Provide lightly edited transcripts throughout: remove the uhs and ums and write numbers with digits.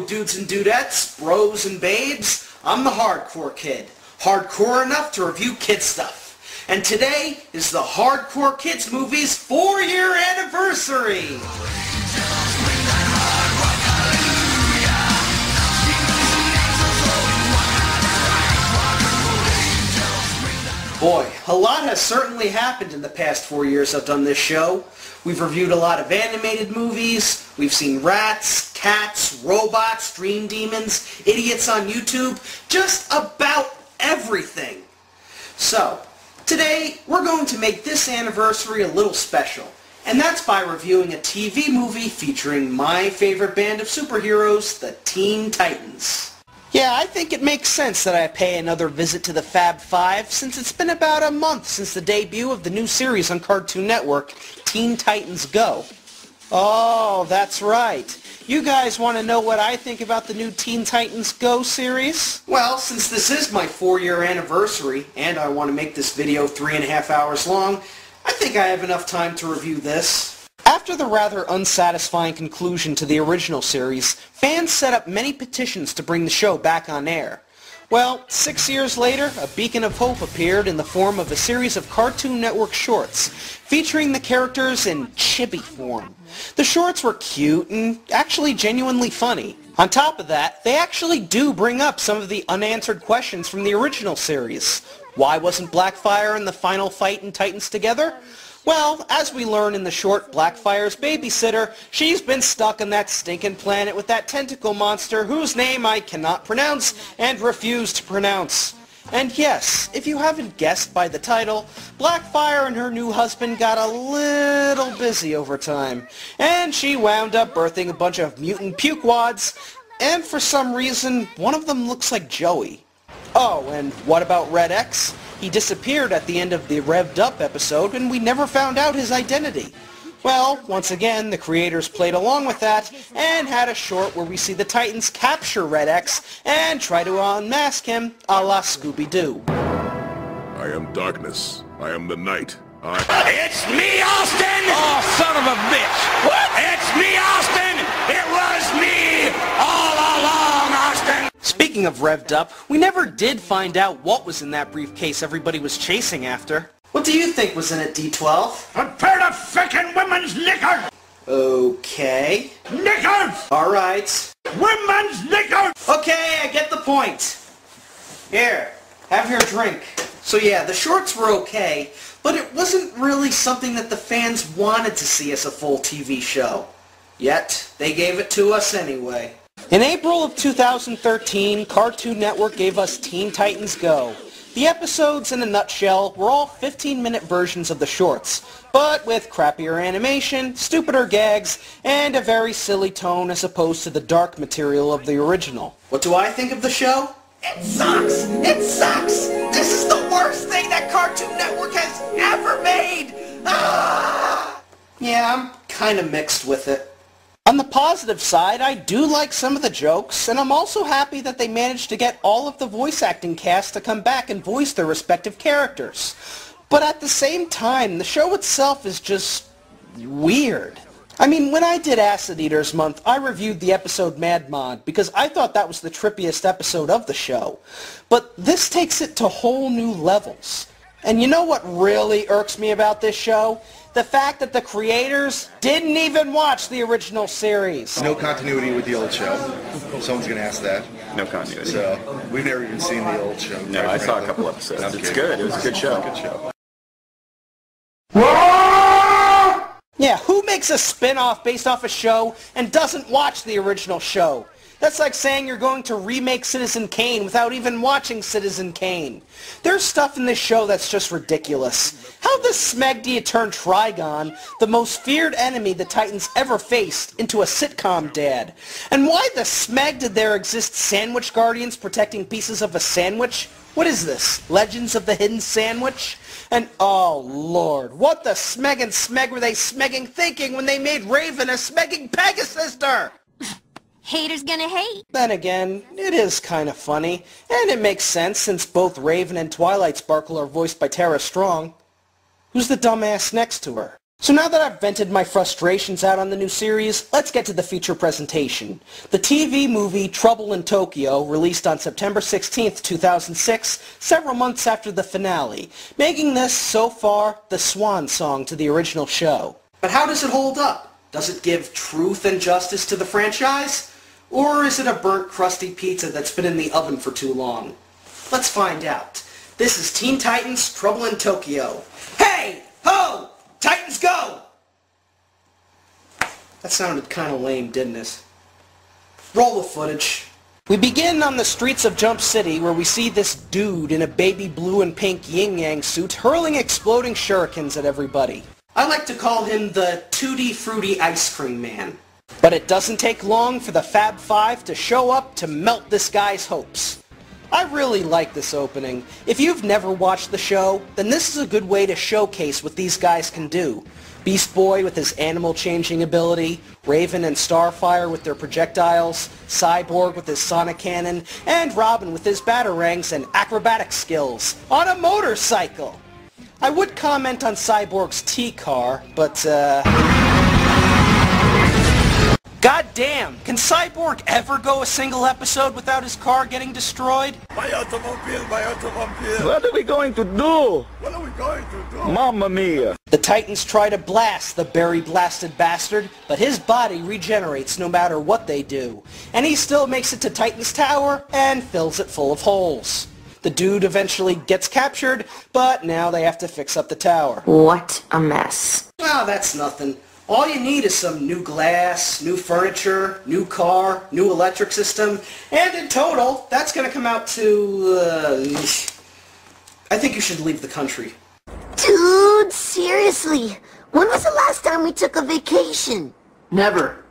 Hello, dudes and dudettes, bros and babes. I'm the hardcore kid. Hardcore enough to review kid stuff. And today is the Hardcore Kids Movie's 4-year anniversary. Boy, a lot has certainly happened in the past 4 years I've done this show. We've reviewed a lot of animated movies, we've seen rats, cats, robots, dream demons, idiots on YouTube, just about everything. So, today we're going to make this anniversary a little special, and that's by reviewing a TV movie featuring my favorite band of superheroes, the Teen Titans. Yeah, I think it makes sense that I pay another visit to the Fab Five since it's been about a month since the debut of the new series on Cartoon Network, Teen Titans Go. Oh, that's right. You guys want to know what I think about the new Teen Titans Go series? Well, since this is my 4-year anniversary, and I want to make this video 3.5 hours long, I think I have enough time to review this. After the rather unsatisfying conclusion to the original series, fans set up many petitions to bring the show back on air. Well, 6 years later, a beacon of hope appeared in the form of a series of Cartoon Network shorts, featuring the characters in chibi form. The shorts were cute and actually genuinely funny. On top of that, they actually do bring up some of the unanswered questions from the original series. Why wasn't Blackfire in the final fight in Titans Together? Well, as we learn in the short, Blackfire's babysitter, she's been stuck on that stinking planet with that tentacle monster whose name I cannot pronounce and refuse to pronounce. And yes, if you haven't guessed by the title, Blackfire and her new husband got a little busy over time, and she wound up birthing a bunch of mutant pukewads, and for some reason, one of them looks like Joey. Oh, and what about Red X? He disappeared at the end of the Revved Up episode, and we never found out his identity. Well, once again, the creators played along with that, and had a short where we see the Titans capture Red X, and try to unmask him, a la Scooby-Doo. I am darkness. I am the night. It's me, Austin! Oh, son of a bitch! What? It's me, Austin! It was me all along, Austin! Speaking of Revved Up, we never did find out what was in that briefcase everybody was chasing after. What do you think was in it, D12? A pair of frickin' women's knickers! Okay. Knickers! Alright. Women's knickers! Okay, I get the point. Here, have your drink. So yeah, the shorts were okay, but it wasn't really something that the fans wanted to see as a full TV show. Yet, they gave it to us anyway. In April of 2013, Cartoon Network gave us Teen Titans Go. The episodes, in a nutshell, were all 15-minute versions of the shorts, but with crappier animation, stupider gags, and a very silly tone as opposed to the dark material of the original. What do I think of the show? It sucks! It sucks! This is the worst thing that Cartoon Network has ever made! Ah! Yeah, I'm kind of mixed with it. On the positive side, I do like some of the jokes, and I'm also happy that they managed to get all of the voice acting cast to come back and voice their respective characters. But at the same time, the show itself is just weird. I mean, when I did Acid Eaters Month, I reviewed the episode Mad Mod because I thought that was the trippiest episode of the show. But this takes it to whole new levels. And you know what really irks me about this show? The fact that the creators didn't even watch the original series. No continuity with the old show. Someone's going to ask that. No continuity. So, we've never even seen the old show. No, I saw a couple episodes. It's good. It was a good show. Good show. Yeah, who makes a spin-off based off a show and doesn't watch the original show? That's like saying you're going to remake Citizen Kane without even watching Citizen Kane. There's stuff in this show that's just ridiculous. How the smeg do you turn Trigon, the most feared enemy the Titans ever faced, into a sitcom dad? And why the smeg did there exist sandwich guardians protecting pieces of a sandwich? What is this? Legends of the Hidden Sandwich? And oh lord, what the smeg and smeg were they smegging thinking when they made Raven a smegging Pegasister? Haters gonna hate. Then again, it is kind of funny, and it makes sense since both Raven and Twilight Sparkle are voiced by Tara Strong. Who's the dumbass next to her? So now that I've vented my frustrations out on the new series, let's get to the feature presentation. The TV movie Trouble in Tokyo, released on September 16th, 2006, several months after the finale, making this, so far, the swan song to the original show. But how does it hold up? Does it give truth and justice to the franchise? Or is it a burnt, crusty pizza that's been in the oven for too long? Let's find out. This is Teen Titans Trouble in Tokyo. Hey! Ho! Titans go! That sounded kind of lame, didn't it? Roll the footage. We begin on the streets of Jump City, where we see this dude in a baby blue and pink yin-yang suit hurling exploding shurikens at everybody. I like to call him the Tutti Frutti Ice Cream Man. But it doesn't take long for the Fab Five to show up to melt this guy's hopes. I really like this opening. If you've never watched the show, then this is a good way to showcase what these guys can do. Beast Boy with his animal-changing ability, Raven and Starfire with their projectiles, Cyborg with his sonic cannon, and Robin with his batarangs and acrobatic skills on a motorcycle. I would comment on Cyborg's T-car, but God damn, can Cyborg ever go a single episode without his car getting destroyed? My automobile, my automobile. What are we going to do? What are we going to do? Mamma mia! The Titans try to blast the berry-blasted bastard, but his body regenerates no matter what they do. And he still makes it to Titan's Tower and fills it full of holes. The dude eventually gets captured, but now they have to fix up the tower. What a mess. Well, that's nothing. All you need is some new glass, new furniture, new car, new electric system, and in total, that's going to come out to, I think you should leave the country. Dude, seriously, when was the last time we took a vacation? Never.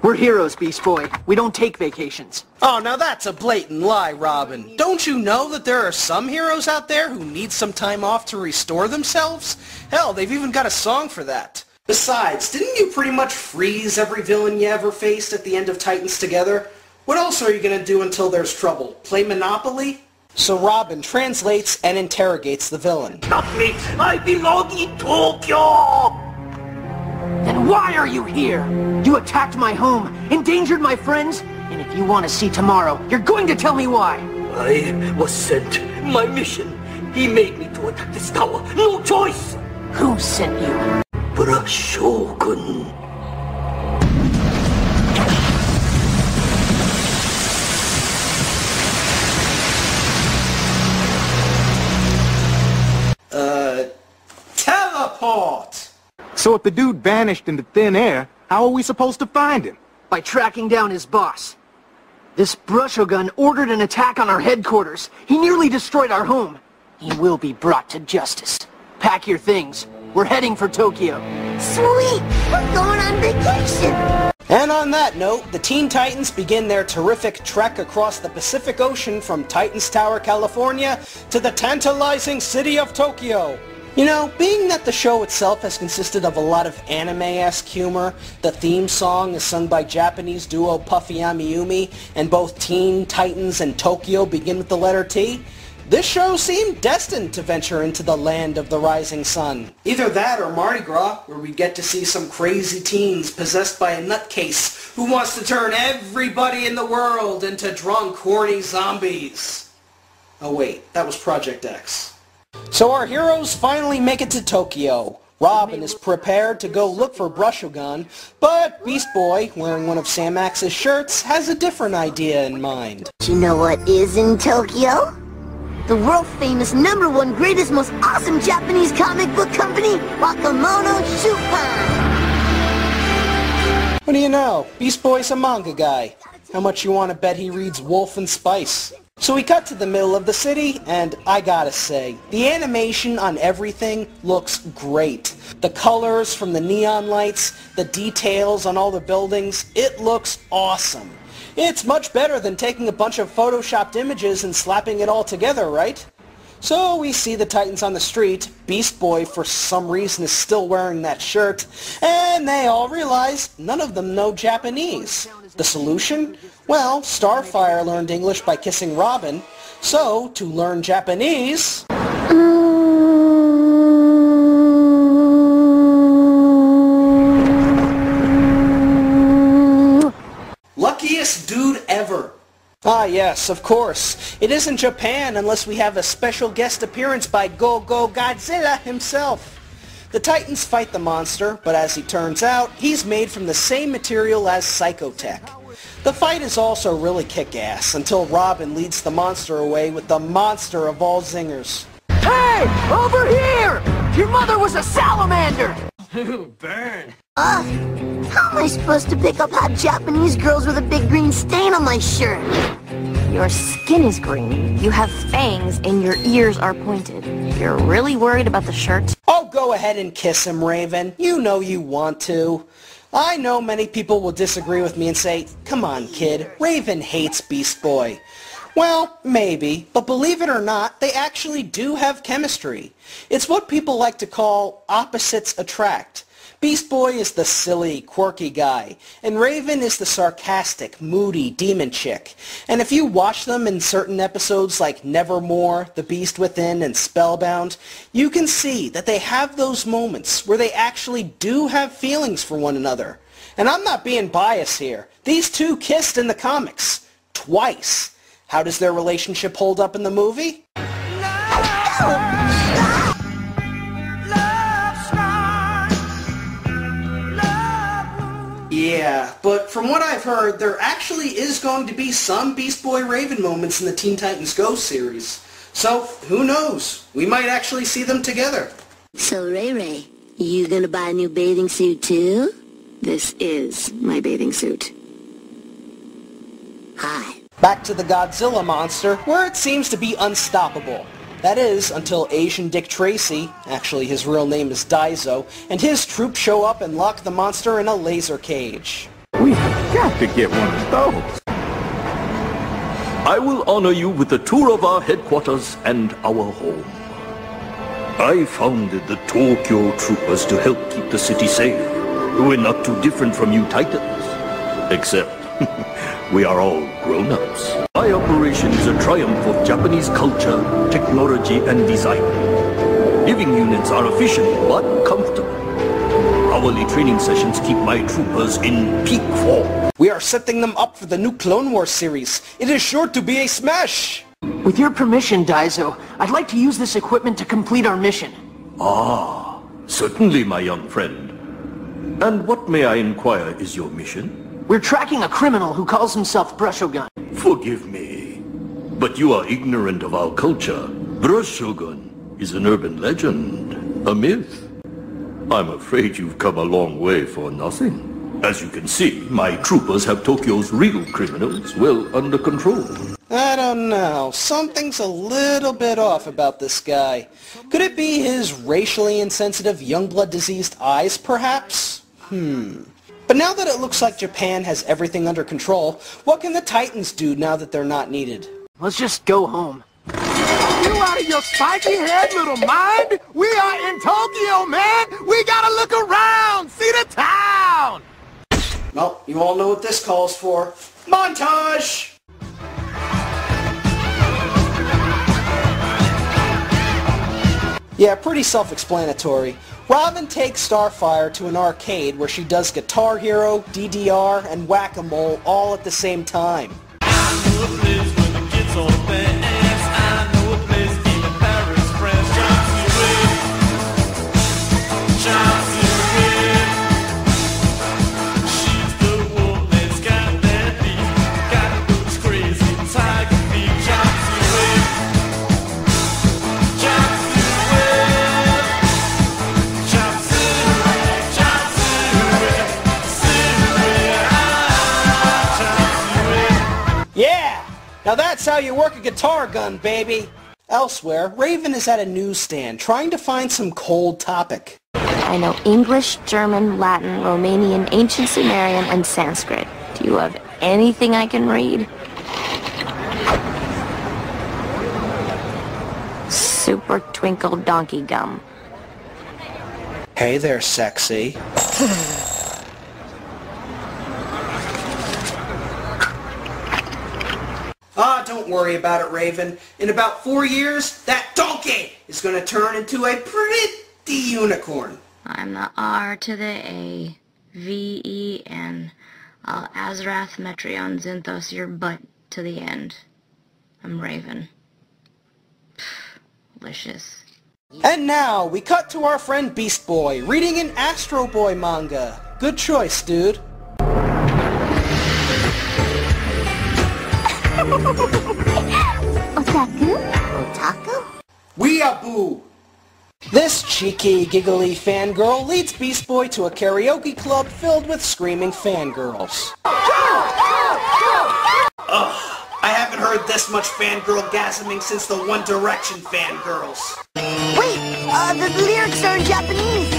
We're heroes, Beast Boy. We don't take vacations. Oh, now that's a blatant lie, Robin. Don't you know that there are some heroes out there who need some time off to restore themselves? Hell, they've even got a song for that. Besides, didn't you pretty much freeze every villain you ever faced at the end of Titans Together? What else are you going to do until there's trouble? Play Monopoly? So Robin translates and interrogates the villain. Stop me! I belong in Tokyo! Then why are you here? You attacked my home, endangered my friends, and if you want to see tomorrow, you're going to tell me why. I was sent. My mission. He made me to attack this tower. No choice! Who sent you? Shogun. Teleport! So if the dude vanished into thin air, how are we supposed to find him? By tracking down his boss. This Brushogun ordered an attack on our headquarters. He nearly destroyed our home. He will be brought to justice. Pack your things. We're heading for Tokyo. Sweet! We're going on vacation! And on that note, the Teen Titans begin their terrific trek across the Pacific Ocean from Titans Tower, California to the tantalizing city of Tokyo. You know, being that the show itself has consisted of a lot of anime-esque humor, the theme song is sung by Japanese duo Puffy Amiyumi, and both Teen Titans and Tokyo begin with the letter T, this show seemed destined to venture into the land of the rising sun. Either that or Mardi Gras, where we get to see some crazy teens possessed by a nutcase who wants to turn everybody in the world into drunk, horny zombies. Oh wait, that was Project X. So our heroes finally make it to Tokyo. Robin is prepared to go look for Brushogun, but Beast Boy, wearing one of Sam Axe's shirts, has a different idea in mind. Do you know what is in Tokyo? The world-famous #1 greatest, most awesome Japanese comic book company, Wakamono Shukan! What do you know? Beast Boy's a manga guy. How much you want to bet he reads Wolf and Spice? So we cut to the middle of the city, and I gotta say, the animation on everything looks great. The colors from the neon lights, the details on all the buildings, it looks awesome. It's much better than taking a bunch of photoshopped images and slapping it all together, right? So we see the Titans on the street, Beast Boy for some reason is still wearing that shirt, and they all realize none of them know Japanese. The solution? Well, Starfire learned English by kissing Robin, so to learn Japanese... funniest dude ever. Ah yes, of course. It isn't Japan unless we have a special guest appearance by Go-Go Godzilla himself. The Titans fight the monster, but as he turns out, he's made from the same material as Psychotech. The fight is also really kick-ass until Robin leads the monster away with the monster of all zingers. Hey! Over here! Your mother was a salamander! Ooh, burn. How am I supposed to pick up hot Japanese girls with a big green stain on my shirt? Your skin is green, you have fangs, and your ears are pointed. You're really worried about the shirt? Oh, go ahead and kiss him, Raven. You know you want to. I know many people will disagree with me and say, come on, kid, Raven hates Beast Boy. Well, maybe, but believe it or not, they actually do have chemistry. It's what people like to call opposites attract. Beast Boy is the silly, quirky guy, and Raven is the sarcastic, moody demon chick. And if you watch them in certain episodes like Nevermore, The Beast Within, and Spellbound, you can see that they have those moments where they actually do have feelings for one another. And I'm not being biased here. These two kissed in the comics. Twice. How does their relationship hold up in the movie? Yeah, but from what I've heard, there actually is going to be some Beast Boy Raven moments in the Teen Titans Go series. So, who knows? We might actually see them together. So, Ray, you gonna buy a new bathing suit too? This is my bathing suit. Hi. Back to the Godzilla monster, where it seems to be unstoppable. That is, until Asian Dick Tracy, actually his real name is Daizo, and his troops show up and lock the monster in a laser cage. We've got to get one of those. I will honor you with a tour of our headquarters and our home. I founded the Tokyo Troopers to help keep the city safe. We're not too different from you Titans. Except, we are all grown-ups. My operation is a triumph of Japanese culture, technology, and design. Living units are efficient but comfortable. Hourly training sessions keep my troopers in peak form. We are setting them up for the new Clone Wars series. It is sure to be a smash! With your permission, Daizo, I'd like to use this equipment to complete our mission. Ah, certainly, my young friend. And what, may I inquire, is your mission? We're tracking a criminal who calls himself Brushogun. Forgive me, but you are ignorant of our culture. Brushogun is an urban legend, a myth. I'm afraid you've come a long way for nothing. As you can see, my troopers have Tokyo's real criminals well under control. I don't know. Something's a little bit off about this guy. Could it be his racially insensitive youngblood diseased eyes, perhaps? But now that it looks like Japan has everything under control, what can the Titans do now that they're not needed? Let's just go home. You out of your spiky head, little mind? We are in Tokyo, man! We gotta look around! See the town! Well, you all know what this calls for. Montage! Yeah, pretty self-explanatory. Robin takes Starfire to an arcade where she does Guitar Hero, DDR, and Whack-A-Mole all at the same time. Now that's how you work a guitar gun, baby! Elsewhere, Raven is at a newsstand trying to find some cold topic. I know English, German, Latin, Romanian, Ancient Sumerian, and Sanskrit. Do you have anything I can read? Super Twinkle Donkey Gum. Hey there, sexy. Ah, don't worry about it, Raven. In about 4 years, that donkey is going to turn into a pretty unicorn. I'm the R to the A, V-E-N, I'll Azrath Metreon Zinthos your butt to the end. I'm Raven. Delicious. And now, we cut to our friend Beast Boy, reading an Astro Boy manga. Good choice, dude. Otaku? Otaku? Weeaboo! This cheeky, giggly fangirl leads Beast Boy to a karaoke club filled with screaming fangirls. Ugh, I haven't heard this much fangirl-gasming since the One Direction fangirls. Wait, the lyrics are in Japanese.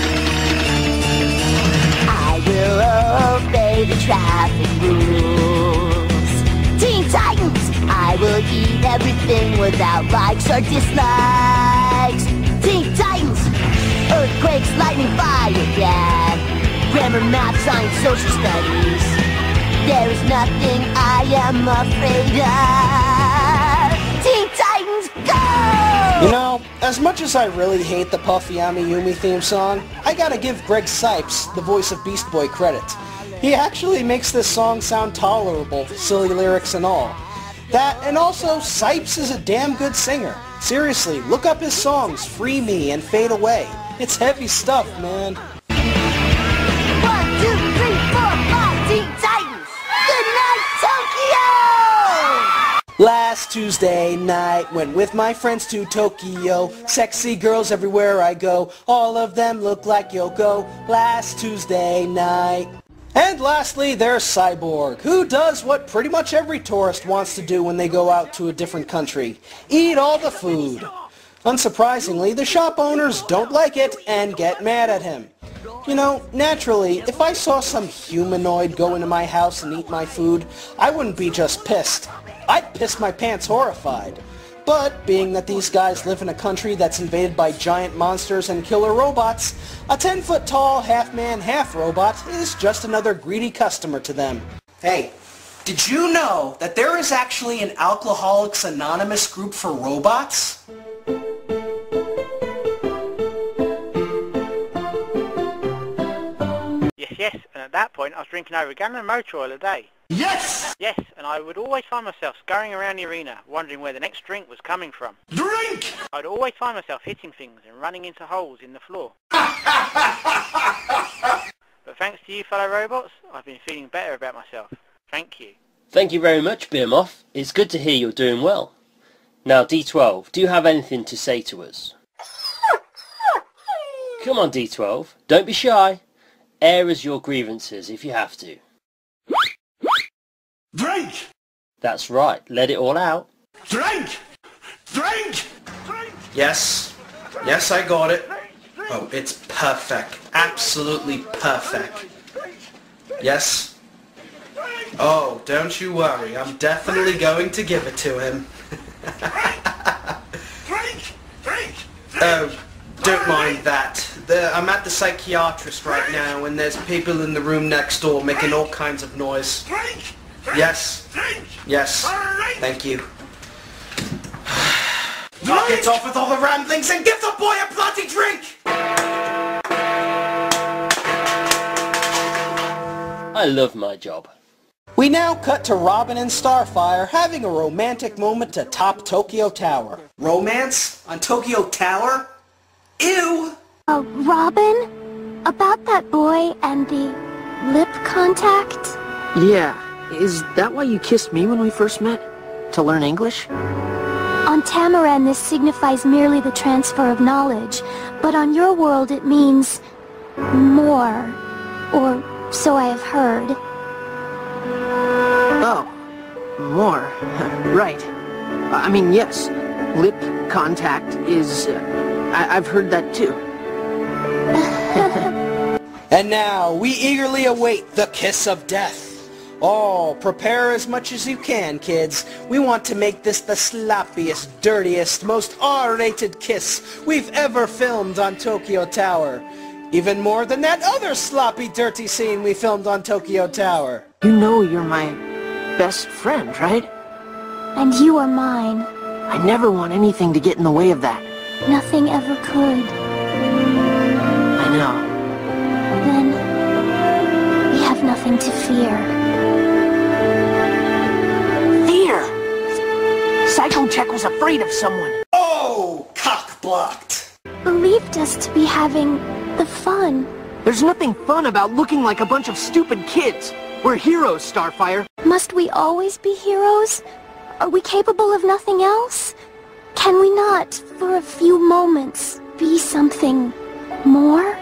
I will obey the traffic rules. Teen Titans! I will eat everything without likes or dislikes. Teen Titans! Earthquakes, lightning, fire, yeah. Grammar, math, science, social studies. There is nothing I am afraid of. Teen Titans, go! You know, as much as I really hate the Puffy Amiyumi theme song, I gotta give Greg Sipes, the voice of Beast Boy, credit. He actually makes this song sound tolerable, silly lyrics and all. That, and also, Sipes is a damn good singer. Seriously, look up his songs, Free Me and Fade Away. It's heavy stuff, man. 1, 2, 3, 4, 5, Teen Titans! Good night, Tokyo! Last Tuesday night, went with my friends to Tokyo. Sexy girls everywhere I go. All of them look like Yoko. Last Tuesday night. And lastly, there's Cyborg, who does what pretty much every tourist wants to do when they go out to a different country. Eat all the food. Unsurprisingly, the shop owners don't like it and get mad at him. You know, naturally, if I saw some humanoid go into my house and eat my food, I wouldn't be just pissed. I'd piss my pants horrified. But, being that these guys live in a country that's invaded by giant monsters and killer robots, a 10-foot-tall, half-man, half-robot is just another greedy customer to them. Hey, did you know that there is actually an Alcoholics Anonymous group for robots? Yes, and at that point I was drinking over a gallon of motor oil a day. Yes! Yes, and I would always find myself scurrying around the arena, wondering where the next drink was coming from. Drink! I'd always find myself hitting things and running into holes in the floor. But thanks to you fellow robots, I've been feeling better about myself. Thank you. Thank you very much, Beermoth. It's good to hear you're doing well. Now, D12, do you have anything to say to us? Come on, D12. Don't be shy. Air as your grievances if you have to. Drink! That's right. Let it all out. Drink! Drink! Drink! Yes. Yes, I got it. Oh, it's perfect. Absolutely perfect. Yes. Oh, don't you worry. I'm definitely going to give it to him. Drink! Drink! Oh, don't mind that. I'm at the psychiatrist right now, and there's people in the room next door making all kinds of noise. Drink! Yes. Drink! Yes. Drink! Thank you. Knock it off with all the ramblings and give the boy a bloody drink! I love my job. We now cut to Robin and Starfire having a romantic moment atop Tokyo Tower. Romance? On Tokyo Tower? Ew! Robin? About that boy and the lip contact? Yeah. Is that why you kissed me when we first met? To learn English? On Tamaran, this signifies merely the transfer of knowledge, but on your world it means more, or so I have heard. Oh, more. Right. I mean, yes. Lip contact is... I've heard that too. And now, we eagerly await the kiss of death. Oh, prepare as much as you can, kids. We want to make this the sloppiest, dirtiest, most R-rated kiss we've ever filmed on Tokyo Tower. Even more than that other sloppy, dirty scene we filmed on Tokyo Tower. You know you're my best friend, right? And you are mine. I never want anything to get in the way of that. Nothing ever could. I know. Then, we have nothing to fear. afraid of someone. Oh, cock-blocked. Believed us to be having the fun. There's nothing fun about looking like a bunch of stupid kids. We're heroes, Starfire. Must we always be heroes? Are we capable of nothing else? Can we not, for a few moments, be something more?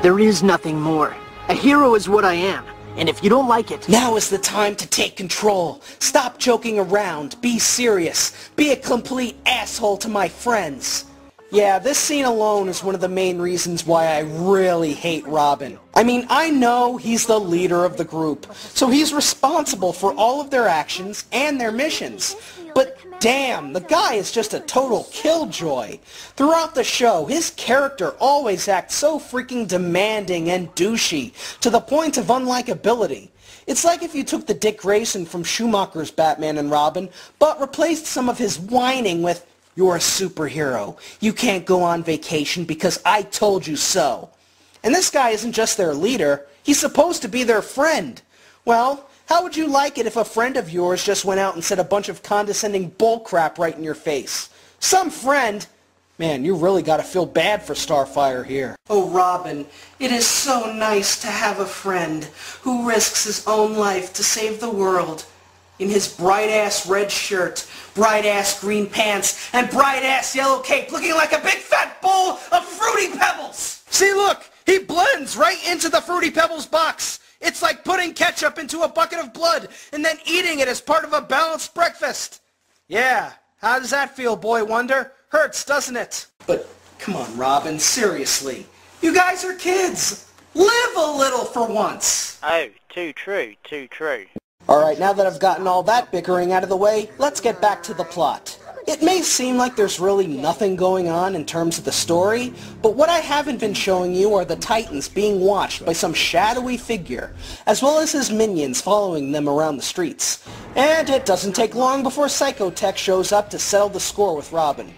There is nothing more. A hero is what I am, and if you don't like it... Now is the time to take control. Stop joking around. Be serious. Be a complete asshole to my friends. Yeah, this scene alone is one of the main reasons why I really hate Robin. I mean, I know he's the leader of the group, so he's responsible for all of their actions and their missions. But damn, the guy is just a total killjoy. Throughout the show, his character always acts so freaking demanding and douchey, to the point of unlikability. It's like if you took the Dick Grayson from Schumacher's Batman and Robin, but replaced some of his whining with, "You're a superhero. You can't go on vacation because I told you so." And this guy isn't just their leader, he's supposed to be their friend. Well, how would you like it if a friend of yours just went out and said a bunch of condescending bullcrap right in your face? Some friend? Man, you really gotta feel bad for Starfire here. Oh, Robin, it is so nice to have a friend who risks his own life to save the world. In his bright-ass red shirt, bright-ass green pants, and bright-ass yellow cape, looking like a big fat bowl of Fruity Pebbles! See, look! He blends right into the Fruity Pebbles box! It's like putting ketchup into a bucket of blood and then eating it as part of a balanced breakfast. Yeah, how does that feel, Boy Wonder? Hurts, doesn't it? But come on, Robin, seriously. You guys are kids. Live a little for once. Oh, too true, too true. Alright, now that I've gotten all that bickering out of the way, let's get back to the plot. It may seem like there's really nothing going on in terms of the story, but what I haven't been showing you are the Titans being watched by some shadowy figure, as well as his minions following them around the streets. And it doesn't take long before Psychotech shows up to settle the score with Robin.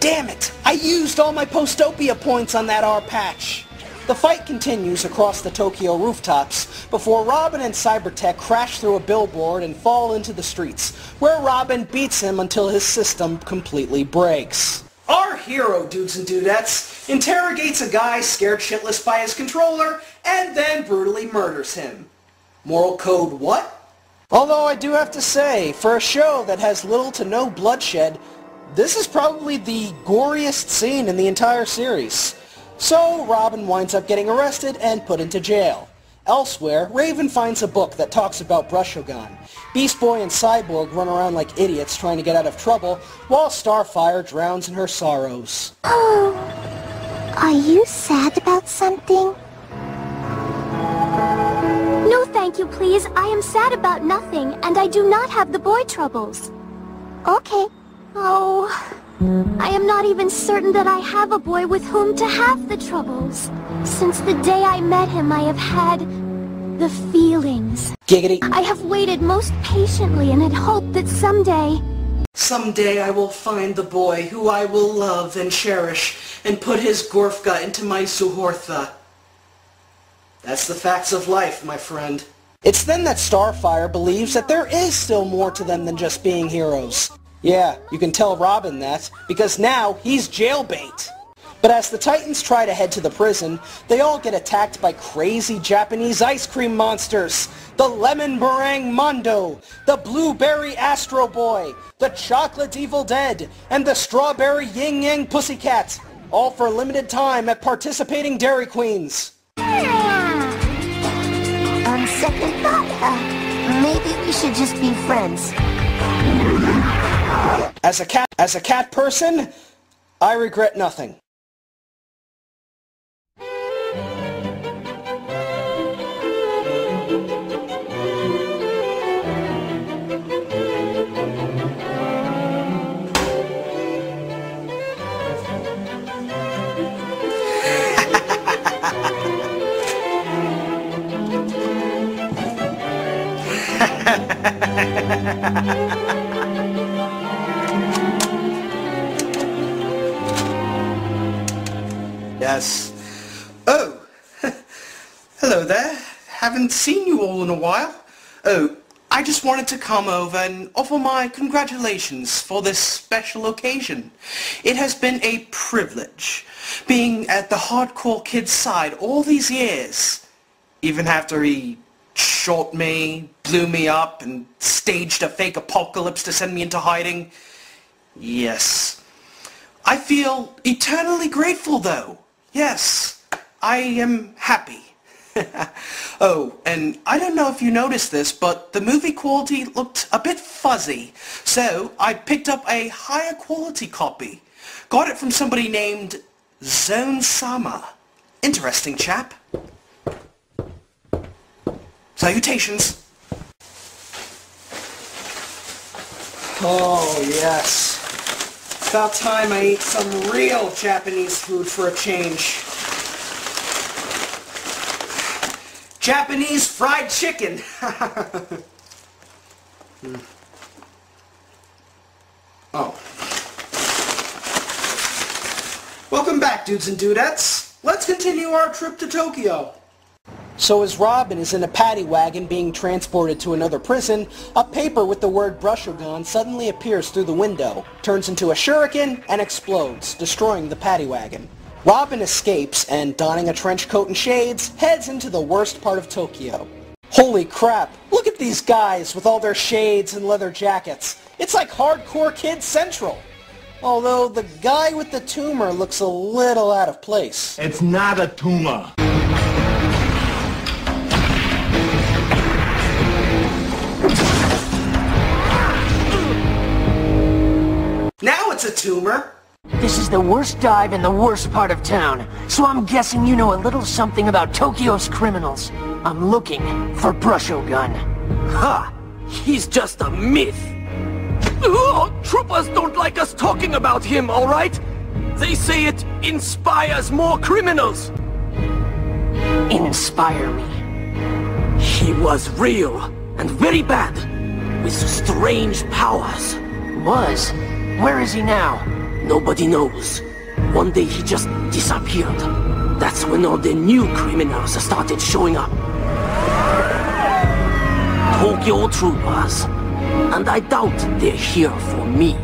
Damn it! I used all my Postopia points on that R-patch! The fight continues across the Tokyo rooftops before Robin and Cybertech crash through a billboard and fall into the streets, where Robin beats him until his system completely breaks. Our hero, dudes and dudettes, interrogates a guy scared shitless by his controller and then brutally murders him. Moral code what? Although I do have to say, for a show that has little to no bloodshed, this is probably the goriest scene in the entire series. So Robin winds up getting arrested and put into jail. Elsewhere, Raven finds a book that talks about Brushogun. Beast Boy and Cyborg run around like idiots trying to get out of trouble, while Starfire drowns in her sorrows. Oh, are you sad about something? No, thank you, please. I am sad about nothing, and I do not have the boy troubles. Okay. Oh, I am not even certain that I have a boy with whom to have the troubles. Since the day I met him, I have had the feelings. Giggity. I have waited most patiently and had hoped that someday I will find the boy who I will love and cherish and put his Gorfka into my Suhortha. That's the facts of life, my friend. It's then that Starfire believes that there is still more to them than just being heroes. Yeah, you can tell Robin that, because now he's jailbait. But as the Titans try to head to the prison, they all get attacked by crazy Japanese ice cream monsters. The Lemon Meringue Mondo, the Blueberry Astro Boy, the Chocolate Evil Dead, and the Strawberry Yin Yang Pussycat. All for a limited time at participating Dairy Queens. On second thought, maybe we should just be friends. As a cat person, I regret nothing. Yes. Oh, hello there. Haven't seen you all in a while. Oh, I just wanted to come over and offer my congratulations for this special occasion. It has been a privilege being at the hardcore kid's side all these years. Even after he shot me, blew me up, and staged a fake apocalypse to send me into hiding. Yes. I feel eternally grateful though. Yes, I am happy. Oh, and I don't know if you noticed this, but the movie quality looked a bit fuzzy, so I picked up a higher quality copy. Got it from somebody named Zone Sama. Interesting chap. Salutations. Oh, yes. About time I ate some real Japanese food for a change. Japanese fried chicken. Oh. Welcome back, dudes and dudettes. Let's continue our trip to Tokyo. So as Robin is in a paddy wagon being transported to another prison, a paper with the word Brushogun suddenly appears through the window, turns into a shuriken, and explodes, destroying the paddy wagon. Robin escapes and, donning a trench coat and shades, heads into the worst part of Tokyo. Holy crap, look at these guys with all their shades and leather jackets. It's like Hardcore Kid Central. Although the guy with the tumor looks a little out of place. It's not a tumor. Now it's a tumor. This is the worst dive in the worst part of town, so I'm guessing you know a little something about Tokyo's criminals. I'm looking for Brushogun. Ha! He's just a myth. Oh, troopers don't like us talking about him, alright? They say it inspires more criminals. Inspire me. He was real and very bad, with strange powers. Was? Where is he now? Nobody knows. One day he just disappeared. That's when all the new criminals started showing up. Tokyo troopers. And I doubt they're here for me.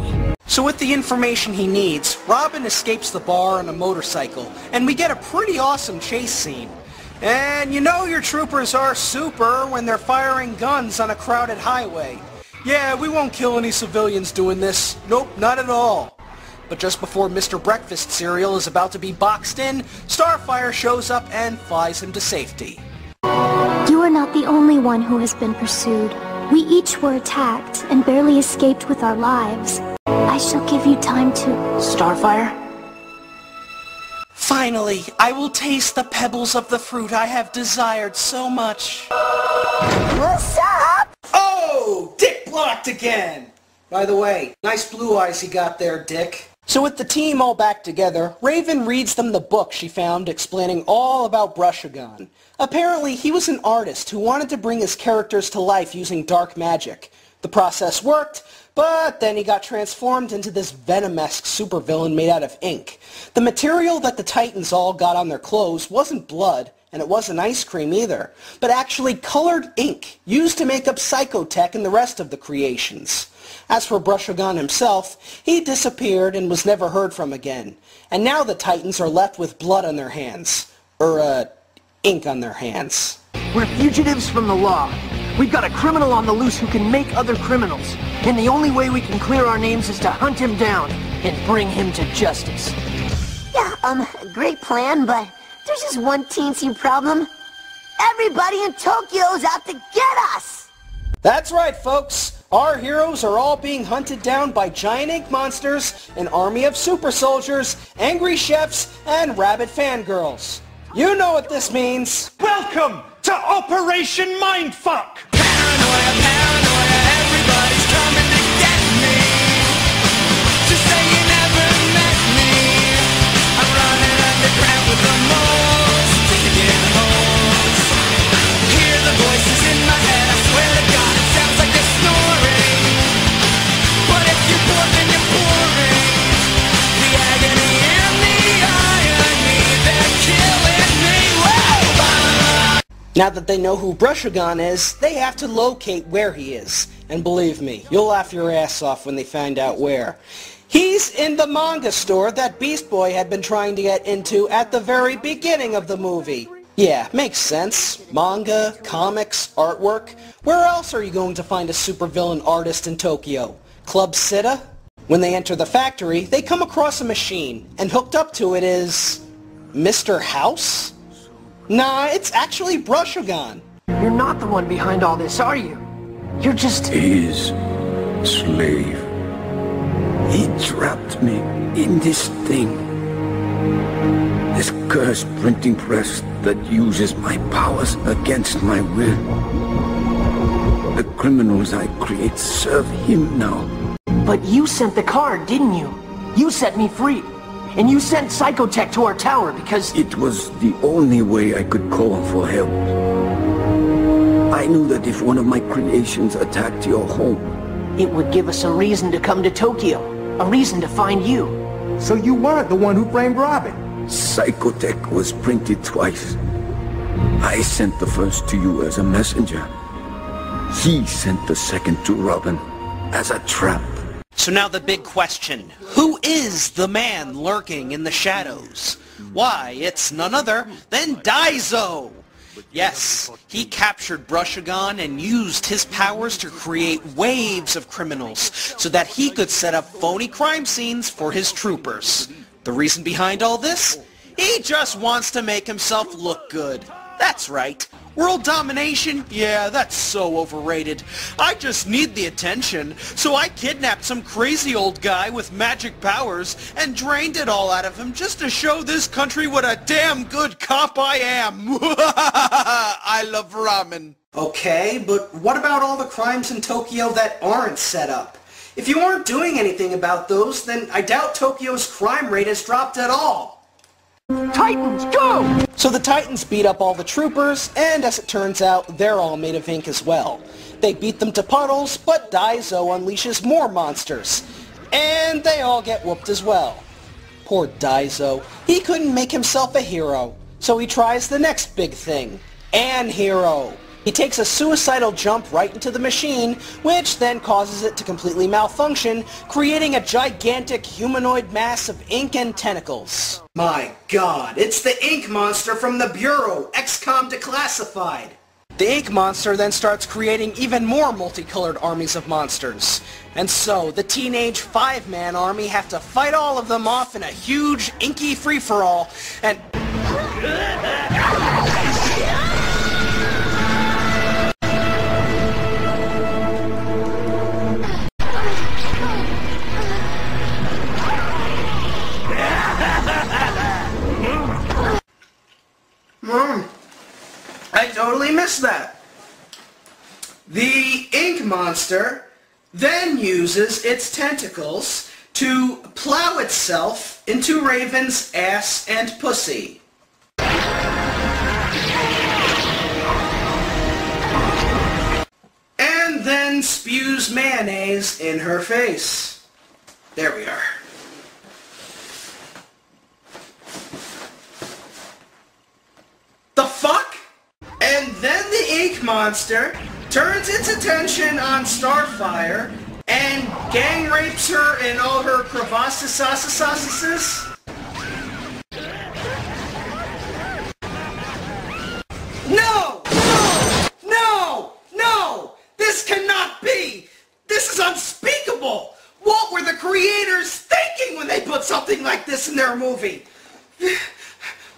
So with the information he needs, Robin escapes the bar on a motorcycle, and we get a pretty awesome chase scene. And you know your troopers are super when they're firing guns on a crowded highway. Yeah, we won't kill any civilians doing this. Nope, not at all. But just before Mr. Breakfast cereal is about to be boxed in, Starfire shows up and flies him to safety. You are not the only one who has been pursued. We each were attacked and barely escaped with our lives. I shall give you time to... Starfire? Finally, I will taste the pebbles of the fruit I have desired so much. What's up? Oh, Dick blocked again! By the way, nice blue eyes you got there, Dick. So with the team all back together, Raven reads them the book she found explaining all about Brushogun. Apparently, he was an artist who wanted to bring his characters to life using dark magic. The process worked, but then he got transformed into this Venom-esque supervillain made out of ink. The material that the Titans all got on their clothes wasn't blood, and it wasn't ice cream either, but actually colored ink, used to make up Psychotech and the rest of the creations. As for Brushogun himself, he disappeared and was never heard from again. And now the Titans are left with blood on their hands. Ink on their hands. We're fugitives from the law. We've got a criminal on the loose who can make other criminals. And the only way we can clear our names is to hunt him down and bring him to justice. Yeah, great plan, but there's just one teensy problem. Everybody in Tokyo's out to get us! That's right, folks. Our heroes are all being hunted down by giant ink monsters, an army of super soldiers, angry chefs, and rabid fangirls. You know what this means. Welcome to Operation Mindfuck! Paranoia, paranoia, everybody's coming to get me. Just say you never met me. I'm running underground with the moles, digging holes. Hear the voices in my head, I swear to God it sounds like they're snoring. But if you're bored then you're boring. The agony and the irony, they're killing me. Whoa! Now that they know who Brushagon is, they have to locate where he is. And believe me, you'll laugh your ass off when they find out where. He's in the manga store that Beast Boy had been trying to get into at the very beginning of the movie. Yeah, makes sense. Manga, comics, artwork. Where else are you going to find a supervillain artist in Tokyo? Club Sitta? When they enter the factory, they come across a machine, and hooked up to it is... Mr. House? Nah, it's actually Brushagon. You're not the one behind all this, are you? You're just... His slave. He trapped me in this thing. This cursed printing press that uses my powers against my will. The criminals I create serve him now. But you sent the card, didn't you? You set me free. And you sent Psychotech to our tower because... It was the only way I could call for help. I knew that if one of my creations attacked your home... It would give us a reason to come to Tokyo. A reason to find you. So you weren't the one who framed Robin? Psychotech was printed twice. I sent the first to you as a messenger. He sent the second to Robin as a trap. So now the big question, who is the man lurking in the shadows? Why, it's none other than Daizo! Yes, he captured Brushagon and used his powers to create waves of criminals so that he could set up phony crime scenes for his troopers. The reason behind all this? He just wants to make himself look good. That's right. World domination? Yeah, that's so overrated. I just need the attention, so I kidnapped some crazy old guy with magic powers and drained it all out of him just to show this country what a damn good cop I am. I love ramen. Okay, but what about all the crimes in Tokyo that aren't set up? If you aren't doing anything about those, then I doubt Tokyo's crime rate has dropped at all. Titans, go! So the Titans beat up all the troopers, and as it turns out, they're all made of ink as well. They beat them to puddles, but Daizo unleashes more monsters. And they all get whooped as well. Poor Daizo. He couldn't make himself a hero, so he tries the next big thing. An hero. He takes a suicidal jump right into the machine, which then causes it to completely malfunction, creating a gigantic humanoid mass of ink and tentacles. My god, it's the ink monster from the Bureau, XCOM Declassified. The ink monster then starts creating even more multicolored armies of monsters. And so, the teenage 5-man army have to fight all of them off in a huge inky free-for-all, and... I totally missed that. The ink monster then uses its tentacles to plow itself into Raven's ass and pussy. And then spews mayonnaise in her face. There we are. The fuck? And then the ink monster turns its attention on Starfire and gang rapes her in all her crevasses. No! No! No! No! This cannot be! This is unspeakable! What were the creators thinking when they put something like this in their movie?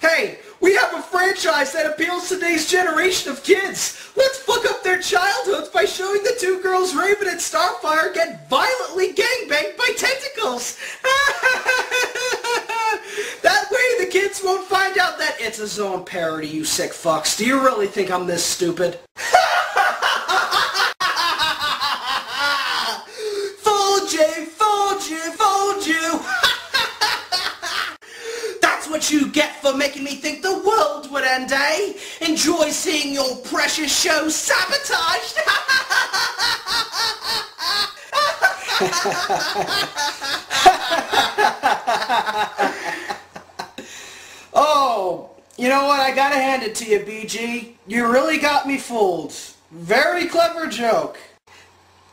Hey, we have a franchise that appeals to today's generation of kids. Let's fuck up their childhoods by showing the two girls Raven and Starfire get violently gangbanged by tentacles. That way the kids won't find out that it's a Zone parody, you sick fucks. Do you really think I'm this stupid? Fooled you, fooled you, fooled you. What you get for making me think the world would end, eh? Enjoy seeing your precious show sabotaged! Oh, You know what? I gotta hand it to you, BG. You really got me fooled. Very clever joke.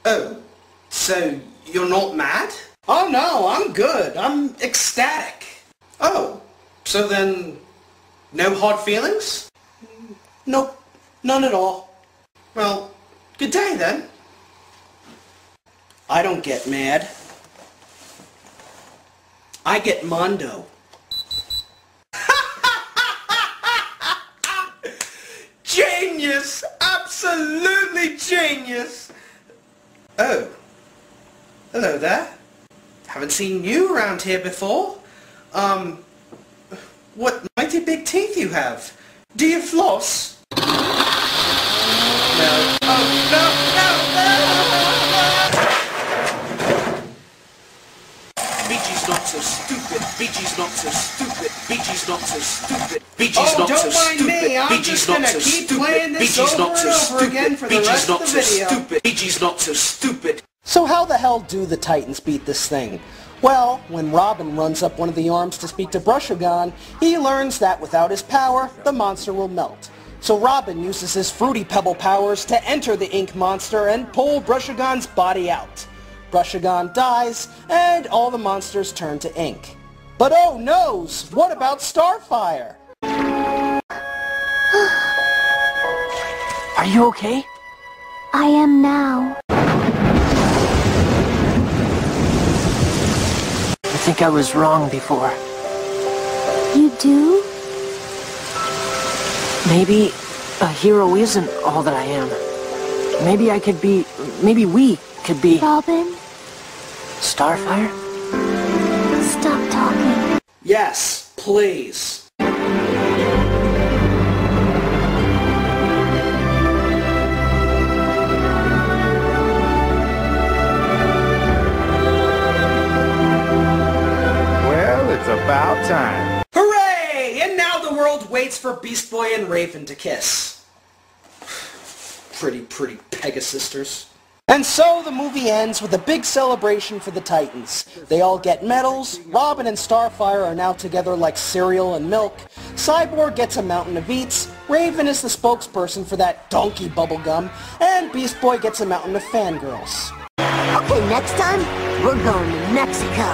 Oh, so you're not mad? Oh no, I'm good. I'm ecstatic. Oh, so then no hard feelings? Nope, none at all. Well, good day then. I don't get mad. I get mondo. Genius! Absolutely genius! Oh. Hello there. Haven't seen you around here before. What mighty big teeth you have. Do you floss? No. Oh, no! BG's not so stupid. BG's not so stupid. BG's not so stupid. BG's not so stupid. Don't mind me. I'm just gonna keep playing this over and over again for the rest of the video. BG's not so stupid. So how the hell do the Titans beat this thing? Well, when Robin runs up one of the arms to speak to Brushagon, he learns that without his power, the monster will melt. So Robin uses his Fruity Pebble powers to enter the ink monster and pull Brushagon's body out. Brushagon dies, and all the monsters turn to ink. But oh noes! What about Starfire? Are you okay? I am now. I think I was wrong before. You do? Maybe a hero isn't all that I am. Maybe I could be... Maybe we could be... Robin? Starfire? Stop talking. Yes, please. Well, it's about time. Hooray! And now the world waits for Beast Boy and Raven to kiss. Pretty Pegasisters. And so the movie ends with a big celebration for the Titans. They all get medals, Robin and Starfire are now together like cereal and milk, Cyborg gets a mountain of eats, Raven is the spokesperson for that donkey bubblegum, and Beast Boy gets a mountain of fangirls. Okay, next time, we're going to Mexico.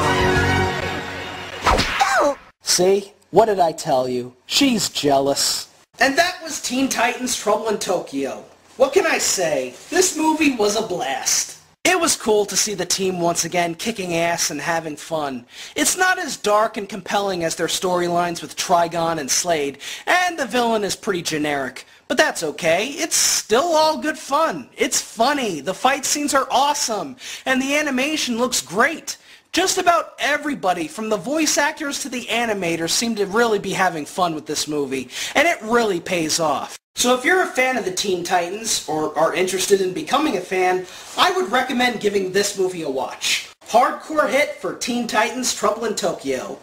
Oh! See? What did I tell you? She's jealous. And that was Teen Titans Trouble in Tokyo. What can I say? This movie was a blast. It was cool to see the team once again kicking ass and having fun. It's not as dark and compelling as their storylines with Trigon and Slade, and the villain is pretty generic. But that's okay. It's still all good fun. It's funny. The fight scenes are awesome. And the animation looks great. Just about everybody, from the voice actors to the animators, seem to really be having fun with this movie. And it really pays off. So if you're a fan of the Teen Titans, or are interested in becoming a fan, I would recommend giving this movie a watch. Hardcore hit for Teen Titans Trouble in Tokyo.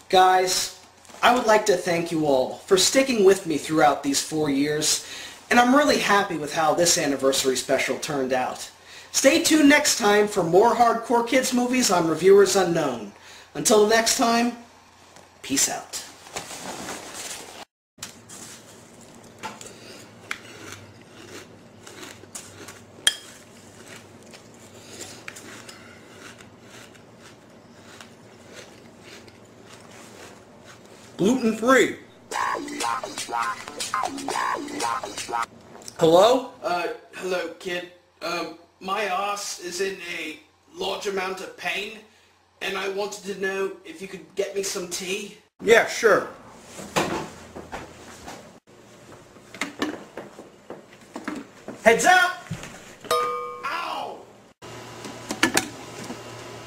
Guys, I would like to thank you all for sticking with me throughout these 4 years, and I'm really happy with how this anniversary special turned out. Stay tuned next time for more hardcore kids movies on Reviewers Unknown. Until next time, peace out. Gluten-free. Hello? Hello, kid. My ass is in a large amount of pain, and I wanted to know if you could get me some tea. Yeah, sure. Heads up! Ow!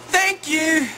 Thank you!